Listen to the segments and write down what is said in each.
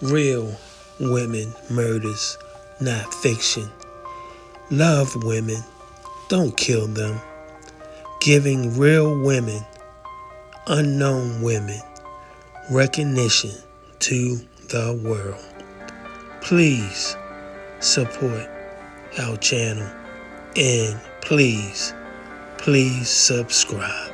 Real women murders, not fiction. Love women, don't kill them. Giving real women, unknown women, recognition to the world. Please support our channel and please subscribe.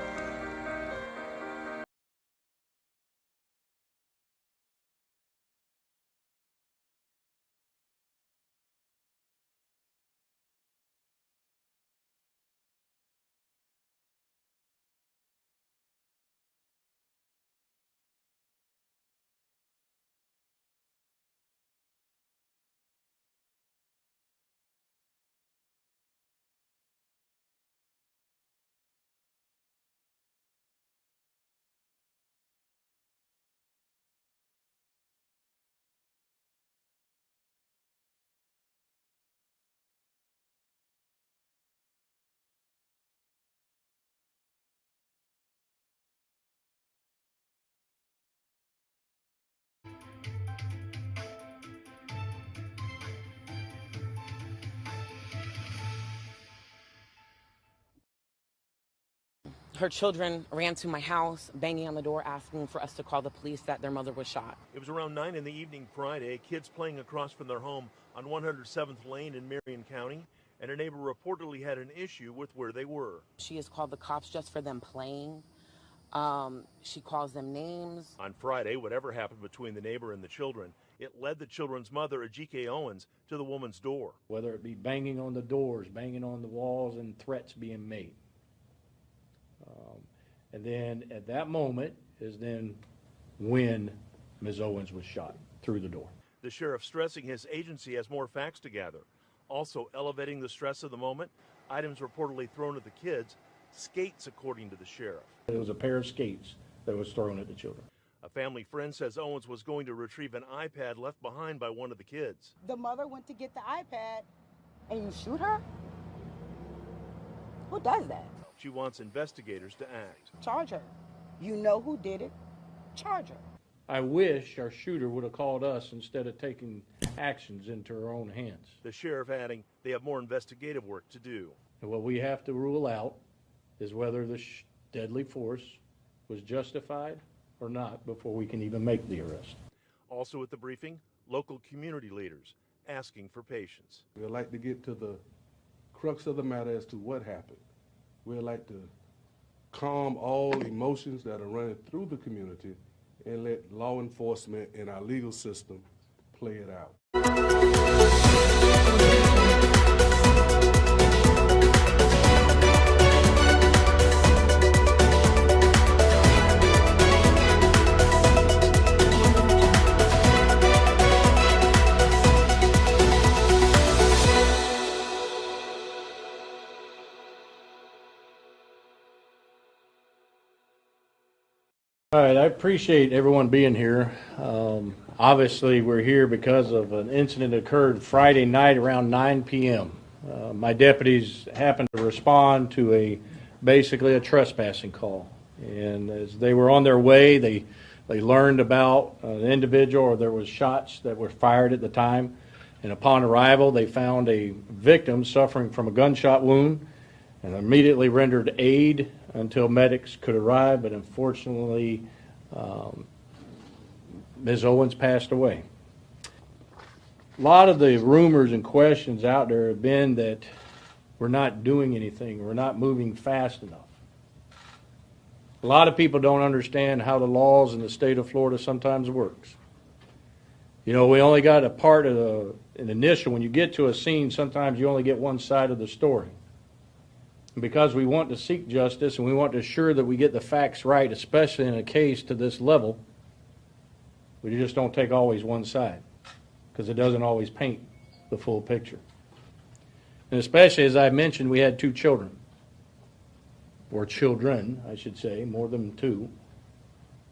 Her children ran to my house, banging on the door, asking for us to call the police that their mother was shot. It was around 9 in the evening Friday. Kids playing across from their home on 107th Lane in Marion County, and a neighbor reportedly had an issue with where they were. She has called the cops just for them playing. She calls them names. On Friday, whatever happened between the neighbor and the children, it led the children's mother, Ajike Owens, to the woman's door. Whether it be banging on the doors, banging on the walls, and threats being made. And then at that moment is then when Ms. Owens was shot through the door. The sheriff stressing his agency has more facts to gather. Also elevating the stress of the moment, items reportedly thrown at the kids, skates according to the sheriff. It was a pair of skates that was thrown at the children. A family friend says Owens was going to retrieve an iPad left behind by one of the kids. The mother went to get the iPad and you shoot her? Who does that? She wants investigators to act. Charge her. You know who did it. Charge her. I wish our shooter would have called us instead of taking actions into her own hands. The sheriff adding they have more investigative work to do. And what we have to rule out is whether the deadly force was justified or not before we can even make the arrest. Also at the briefing, local community leaders asking for patience. We'd like to get to the crux of the matter as to what happened. We'd like to calm all emotions that are running through the community and let law enforcement and our legal system play it out. All right, I appreciate everyone being here. Obviously, we're here because of an incident that occurred Friday night around 9 p.m. My deputies happened to respond to basically a trespassing call. And as they were on their way, they learned about an individual, or there was shots that were fired at the time. And upon arrival, they found a victim suffering from a gunshot wound and immediately rendered aid until medics could arrive, but unfortunately, Ms. Owens passed away. A lot of the rumors and questions out there have been that we're not doing anything, we're not moving fast enough. A lot of people don't understand how the laws in the state of Florida sometimes works. You know, we only got a part of an initial. When you get to a scene, sometimes you only get one side of the story. Because we want to seek justice and we want to assure that we get the facts right, especially in a case to this level, we just don't take always one side because it doesn't always paint the full picture. And especially, as I mentioned, we had two children, or children, I should say, more than two,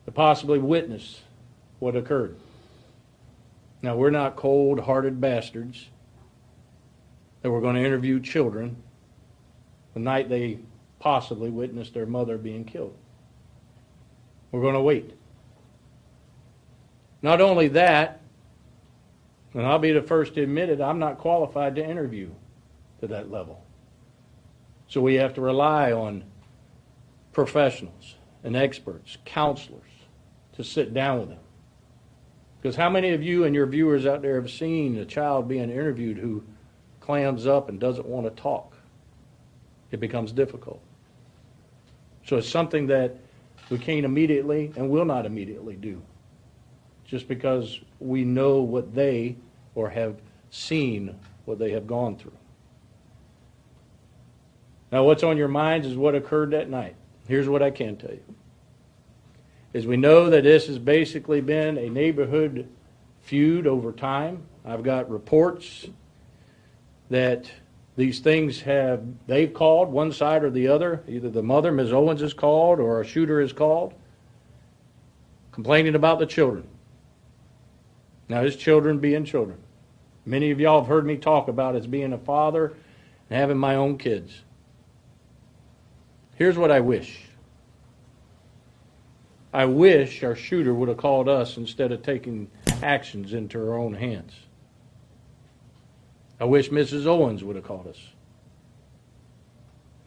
to possibly witness what occurred. Now, we're not cold-hearted bastards that we're going to interview children the night they possibly witnessed their mother being killed. We're going to wait. Not only that, And I'll be the first to admit it, I'm not qualified to interview to that level. So we have to rely on professionals and experts, counselors, to sit down with them. Because how many of you and your viewers out there have seen a child being interviewed who clams up and doesn't want to talk? It becomes difficult. So it's something that we can't immediately and will not immediately do, just because we know what they or have seen what they have gone through. Now, what's on your minds is what occurred that night. Here's what I can tell you. Is we know that this has basically been a neighborhood feud over time. I've got reports that these things they've called, one side or the other, either the mother, Ms. Owens, is called, or a shooter is called, complaining about the children. Now, his children being children. Many of y'all have heard me talk about as being a father and having my own kids. Here's what I wish. I wish our shooter would have called us instead of taking actions into her own hands. I wish Mrs. Owens would have called us,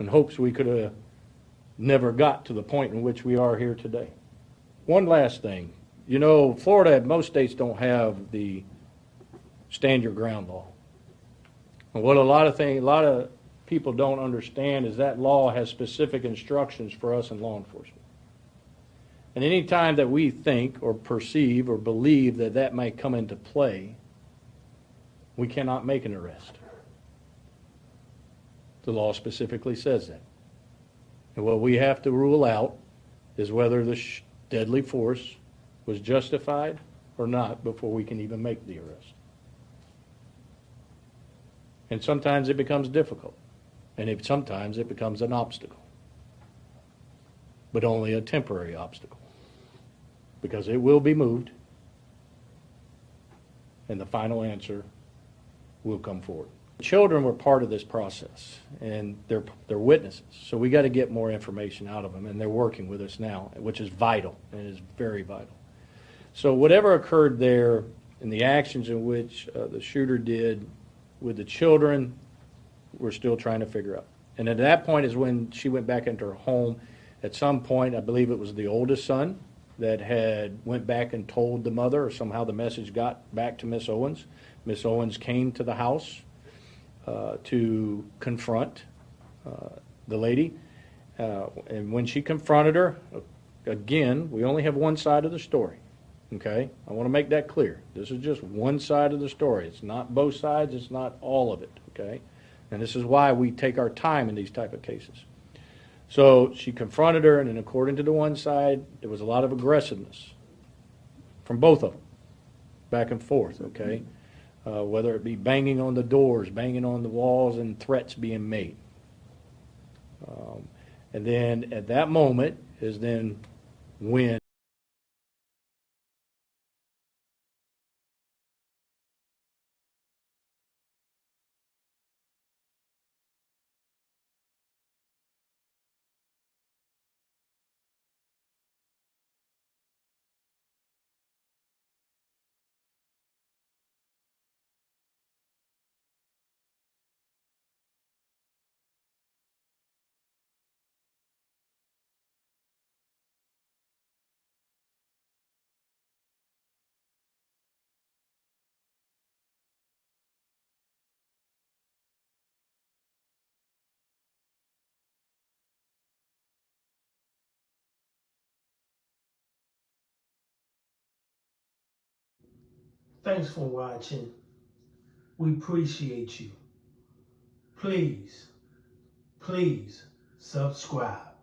in hopes we could have never got to the point in which we are here today. One last thing. You know, Florida, most states don't have the stand your ground law. And what a lot of people don't understand is that law has specific instructions for us in law enforcement. And any time that we think or perceive or believe that that might come into play, we cannot make an arrest. The law specifically says that. And what we have to rule out is whether the deadly force was justified or not before we can even make the arrest. And sometimes it becomes difficult. And sometimes it becomes an obstacle. But only a temporary obstacle. Because it will be moved. And the final answer will come forward. Children were part of this process, and they're witnesses. So we got to get more information out of them, and they're working with us now, which is vital, and it is very vital. So whatever occurred there, and the actions in which the shooter did with the children, we're still trying to figure out. And at that point is when she went back into her home. At some point, I believe it was the oldest son that had went back and told the mother, or somehow the message got back to Miss Owens. Miss Owens came to the house to confront the lady. And when she confronted her, again, we only have one side of the story. Okay? I want to make that clear. This is just one side of the story. It's not both sides. It's not all of it. Okay? And this is why we take our time in these type of cases. So she confronted her, and then according to the one side, there was a lot of aggressiveness from both of them, back and forth. Okay? Whether it be banging on the doors, banging on the walls, and threats being made. And then at that moment is then when Thanks for watching. We appreciate you. Please subscribe.